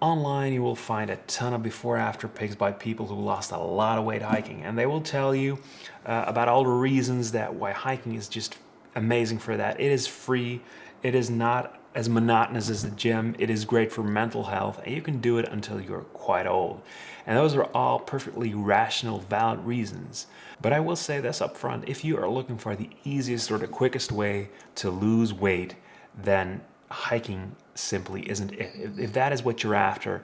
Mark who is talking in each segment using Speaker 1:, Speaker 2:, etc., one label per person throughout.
Speaker 1: online you will find a ton of before-after pics by people who lost a lot of weight hiking, and they will tell you about all the reasons that why hiking is just amazing for that. It is free, it is not as monotonous as the gym, it is great for mental health, and you can do it until you're quite old. And those are all perfectly rational, valid reasons. But I will say this up front, if you are looking for the easiest or the quickest way to lose weight, then hiking simply isn't it. If that is what you're after,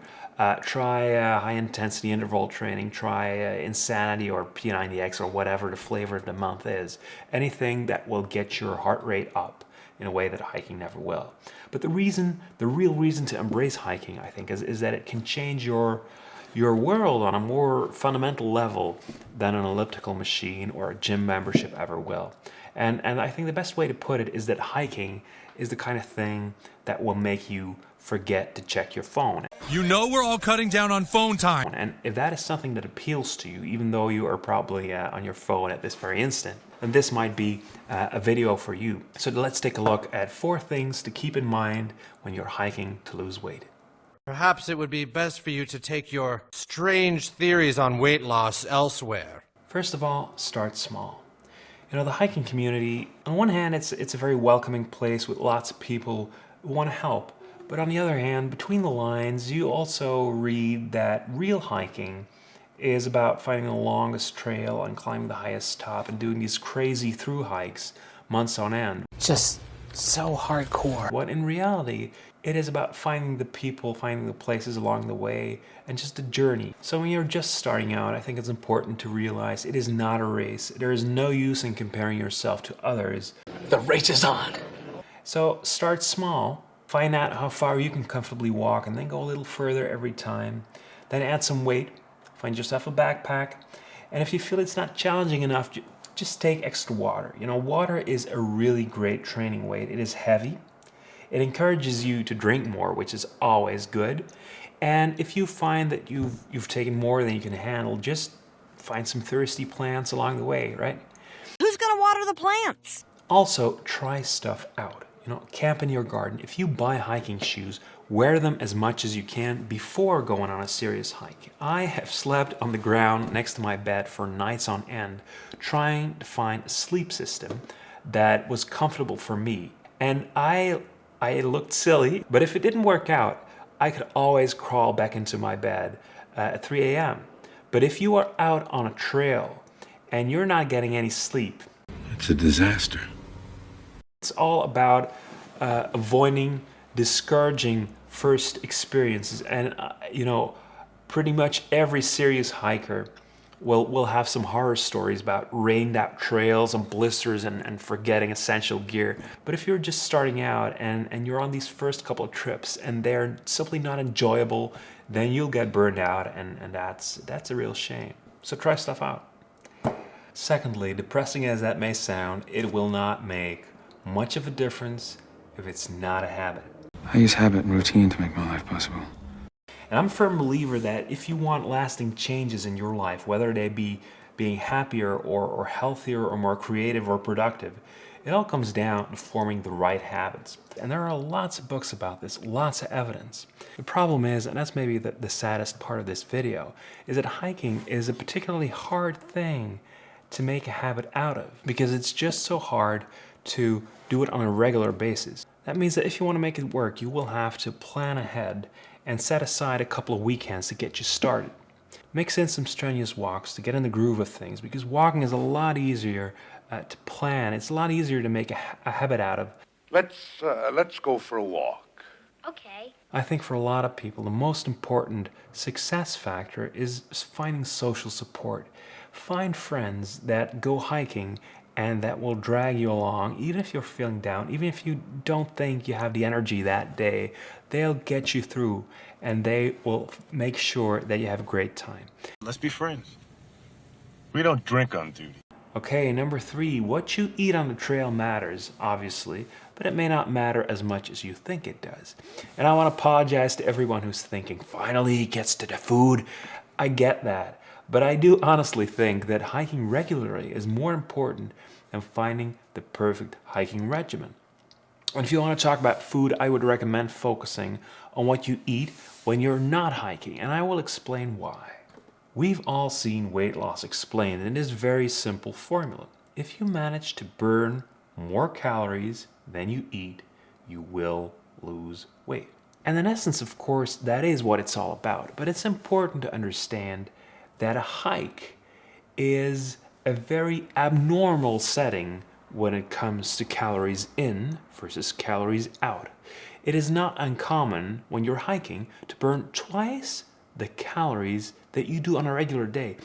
Speaker 1: try high intensity interval training, try Insanity or P90X or whatever the flavor of the month is. Anything that will get your heart rate up in a way that hiking never will. But the real reason to embrace hiking, I think, is that it can change your world on a more fundamental level than an elliptical machine or a gym membership ever will. And I think the best way to put it is that hiking is the kind of thing that will make you forget to check your phone.
Speaker 2: You know we're all cutting down on phone time.
Speaker 1: And if that is something that appeals to you, even though you are probably on your phone at this very instant, then this might be a video for you. So let's take a look at 4 things to keep in mind when you're hiking to lose weight.
Speaker 3: Perhaps it would be best for you to take your strange theories on weight loss elsewhere.
Speaker 1: First of all, start small. You know, the hiking community, on one hand, it's a very welcoming place with lots of people who want to help. But on the other hand, between the lines, you also read that real hiking is about finding the longest trail and climbing the highest top and doing these crazy through hikes months on end.
Speaker 4: Just so hardcore.
Speaker 1: What in reality, it is about finding the people, finding the places along the way, and just a journey. So when you're just starting out, I think it's important to realize it is not a race. There is no use in comparing yourself to others.
Speaker 4: The race is on.
Speaker 1: So start small, find out how far you can comfortably walk, and then go a little further every time. Then add some weight, find yourself a backpack, and if you feel it's not challenging enough, just take extra water. You know, water is a really great training weight. It is heavy. It encourages you to drink more, which is always good. And if you find that you've taken more than you can handle, just find some thirsty plants along the way, right?
Speaker 5: Who's gonna water the plants?
Speaker 1: Also, try stuff out. You know, camp in your garden. If you buy hiking shoes, wear them as much as you can before going on a serious hike. I have slept on the ground next to my bed for nights on end, trying to find a sleep system that was comfortable for me. And I looked silly, but if it didn't work out, I could always crawl back into my bed at 3 a.m. But if you are out on a trail and you're not getting any sleep,
Speaker 6: it's a disaster.
Speaker 1: It's all about avoiding discouraging first experiences. And, you know, pretty much every serious hiker will have some horror stories about rained out trails and blisters and forgetting essential gear. But if you're just starting out and you're on these first couple of trips and they're simply not enjoyable, then you'll get burned out, and that's a real shame. So try stuff out. Secondly, depressing as that may sound, it will not make much of a difference if it's not a habit.
Speaker 6: I use habit and routine to make my life possible.
Speaker 1: And I'm a firm believer that if you want lasting changes in your life, whether they be being happier or healthier or more creative or productive, it all comes down to forming the right habits. And there are lots of books about this, lots of evidence. The problem is, and that's maybe the saddest part of this video, is that hiking is a particularly hard thing to make a habit out of, because it's just so hard to do it on a regular basis. That means that if you want to make it work, you will have to plan ahead and set aside a couple of weekends to get you started. Mix in some strenuous walks to get in the groove of things, because walking is a lot easier to plan. It's a lot easier to make a habit out of.
Speaker 7: Let's go for a walk.
Speaker 5: Okay.
Speaker 1: I think for a lot of people, the most important success factor is finding social support. Find friends that go hiking and that will drag you along, even if you're feeling down, even if you don't think you have the energy that day. They'll get you through, and they will make sure that you have a great time.
Speaker 7: Let's be friends. We don't drink on duty.
Speaker 1: Okay, number 3, what you eat on the trail matters, obviously, but it may not matter as much as you think it does. And I want to apologize to everyone who's thinking, finally he gets to the food. I get that, but I do honestly think that hiking regularly is more important than finding the perfect hiking regimen. And if you want to talk about food, I would recommend focusing on what you eat when you're not hiking, and I will explain why. We've all seen weight loss explained in this very simple formula. If you manage to burn more calories than you eat, you will lose weight. And in essence, of course, that is what it's all about. But it's important to understand that a hike is a very abnormal setting when it comes to calories in versus calories out. It is not uncommon when you're hiking to burn twice the calories that you do on a regular day.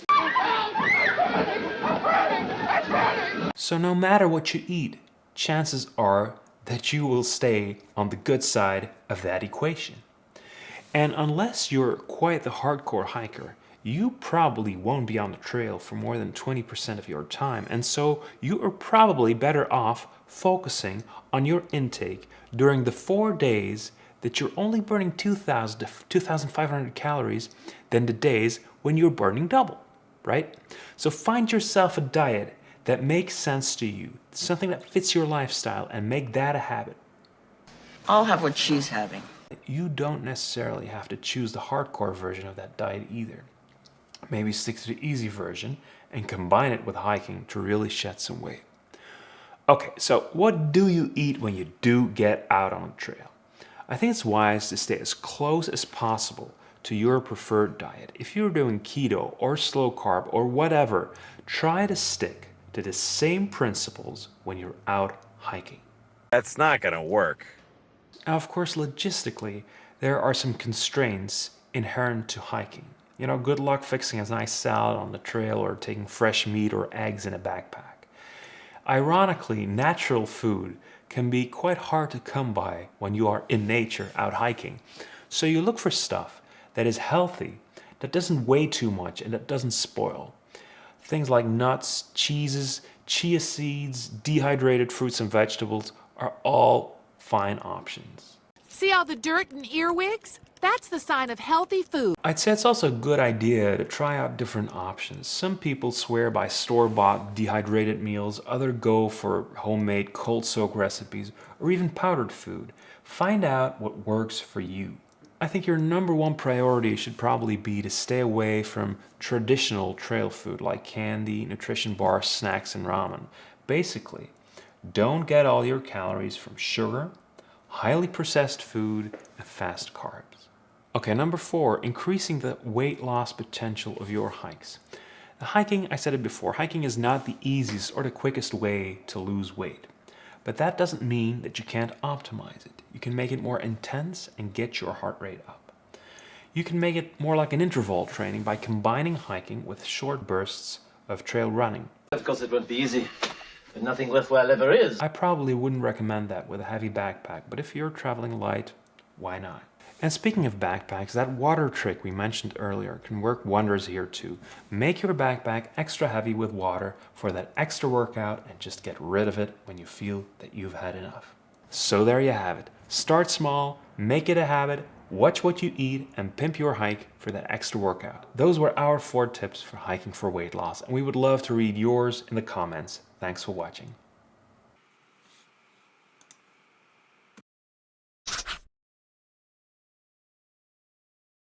Speaker 1: So no matter what you eat, chances are that you will stay on the good side of that equation. And unless you're quite the hardcore hiker, you probably won't be on the trail for more than 20% of your time, and so you are probably better off focusing on your intake during the 4 days that you're only burning 2,000 to 2,500 calories than the days when you're burning double, right? So find yourself a diet that makes sense to you, something that fits your lifestyle, and make that a habit.
Speaker 8: I'll have what she's having.
Speaker 1: You don't necessarily have to choose the hardcore version of that diet either. Maybe stick to the easy version and combine it with hiking to really shed some weight. Okay, so what do you eat when you do get out on the trail? I think it's wise to stay as close as possible to your preferred diet. If you're doing keto or slow carb or whatever, try to stick to the same principles when you're out hiking.
Speaker 9: That's not gonna work.
Speaker 1: Now, of course, logistically, there are some constraints inherent to hiking. You know, good luck fixing a nice salad on the trail or taking fresh meat or eggs in a backpack. Ironically, natural food can be quite hard to come by when you are in nature out hiking. So you look for stuff that is healthy, that doesn't weigh too much, and that doesn't spoil. Things like nuts, cheeses, chia seeds, dehydrated fruits and vegetables are all fine options.
Speaker 10: See all the dirt and earwigs? That's the sign of healthy food.
Speaker 1: I'd say it's also a good idea to try out different options. Some people swear by store-bought dehydrated meals, others go for homemade cold soak recipes, or even powdered food. Find out what works for you. I think your number one priority should probably be to stay away from traditional trail food like candy, nutrition bars, snacks, and ramen. Basically, don't get all your calories from sugar, highly processed food, and fast carbs. Okay, number 4, increasing the weight loss potential of your hikes. Hiking, I said it before, hiking is not the easiest or the quickest way to lose weight. But that doesn't mean that you can't optimize it. You can make it more intense and get your heart rate up. You can make it more like an interval training by combining hiking with short bursts of trail running.
Speaker 11: Of course it won't be easy, but nothing worthwhile ever is.
Speaker 1: I probably wouldn't recommend that with a heavy backpack, but if you're traveling light, why not? And speaking of backpacks, that water trick we mentioned earlier can work wonders here too. Make your backpack extra heavy with water for that extra workout and just get rid of it when you feel that you've had enough. So there you have it. Start small, make it a habit, watch what you eat, and pimp your hike for that extra workout. Those were our 4 tips for hiking for weight loss, and we would love to read yours in the comments. Thanks for watching.